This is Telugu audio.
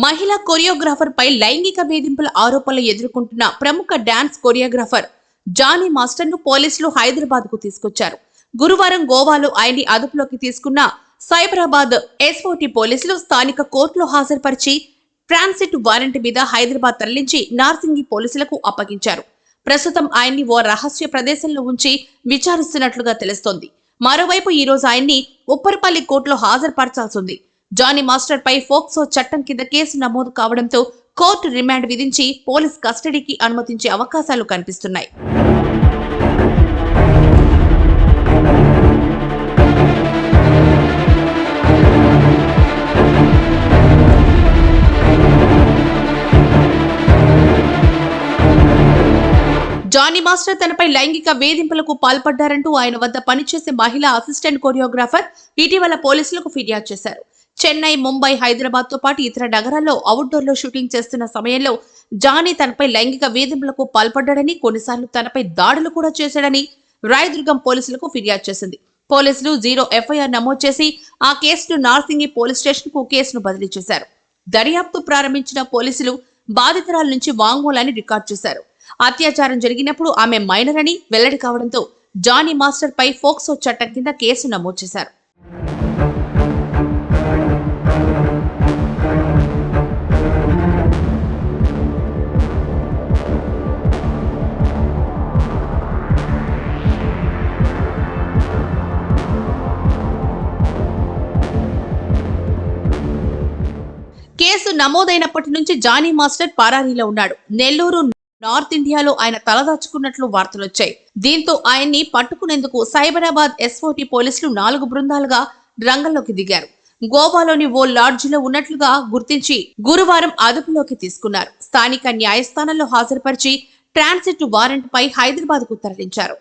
మహిళా కొరియోగ్రాఫర్ పై లైంగిక వేధింపుల ఆరోపణలు ఎదుర్కొంటున్న ప్రముఖ డాన్స్ కొరియోగ్రాఫర్ జానీ మాస్టర్ ను పోలీసులు హైదరాబాద్ కు తీసుకొచ్చారు. గురువారం గోవాలో ఆయన్ని అదుపులోకి తీసుకున్న సైబరాబాద్ ఎస్ఓటీ పోలీసులు స్థానిక కోర్టులో హాజరుపరిచి ట్రాన్సిట్ వారెంట్ మీద హైదరాబాద్ తరలించి నార్సింగి పోలీసులకు అప్పగించారు. ప్రస్తుతం ఆయన్ని ఓ రహస్య ప్రదేశంలో ఉంచి విచారిస్తున్నట్లుగా తెలుస్తోంది. మరోవైపు ఈ రోజు ఆయన్ని ఉప్పరపల్లి కోర్టులో హాజరుపరచాల్సింది. జానీ మాస్టర్ పై ఫోక్సో చట్టం కింద కేసు నమోదు కావడంతో కోర్టు రిమాండ్ విధించి పోలీస్ కస్టడీకి అనుమతించే అవకాశాలు కనిపిస్తున్నాయి. జానీ మాస్టర్ తనపై లైంగిక వేధింపులకు పాల్పడ్డారంటూ ఆయన వద్ద పనిచేసే మహిళా అసిస్టెంట్ కొరియోగ్రాఫర్ ఇటీవల పోలీసులకు ఫిర్యాదు చేశారు. చెన్నై, ముంబై, హైదరాబాద్ తో పాటు ఇతర నగరాల్లో అవుట్డోర్ లో షూటింగ్ చేస్తున్న సమయంలో జానీ తనపై లైంగిక వేధింపులకు పాల్పడ్డాడని, కొన్నిసార్లు తనపై దాడులు కూడా చేశాడని రాయదుర్గం పోలీసులకు ఫిర్యాదు చేసింది. పోలీసులు 0 ఎఫ్ఐఆర్ నమోదు చేసి ఆ కేసును నార్సింగి పోలీస్ స్టేషన్ కు కేసును బదిలీ చేశారు. దర్యాప్తు ప్రారంభించిన పోలీసులు బాధితురాల నుంచి వాంగ్మూలాన్ని రికార్డు చేశారు. అత్యాచారం జరిగినప్పుడు ఆమె మైనర్ అని వెల్లడి కావడంతో జానీ మాస్టర్ పై ఫోక్సో చట్టం కింద కేసు నమోదు చేశారు. కేసు నమోదైనప్పటి నుంచి జానీ మాస్టర్ పారారీలో ఉన్నాడు. నెల్లూరు, నార్త్ ఇండియాలో ఆయన తలదాచుకున్నట్లు వార్తలొచ్చాయి. దీంతో ఆయన్ని పట్టుకునేందుకు సైబరాబాద్ ఎస్ఓటీ పోలీసులు 4 బృందాలుగా రంగంలోకి దిగారు. గోవాలోని ఓ లాడ్జిలో ఉన్నట్లుగా గుర్తించి గురువారం అదుపులోకి తీసుకున్నారు. స్థానిక న్యాయస్థానంలో హాజరుపరిచి ట్రాన్సిట్ వారెంట్ పై హైదరాబాద్ కు తరలించారు.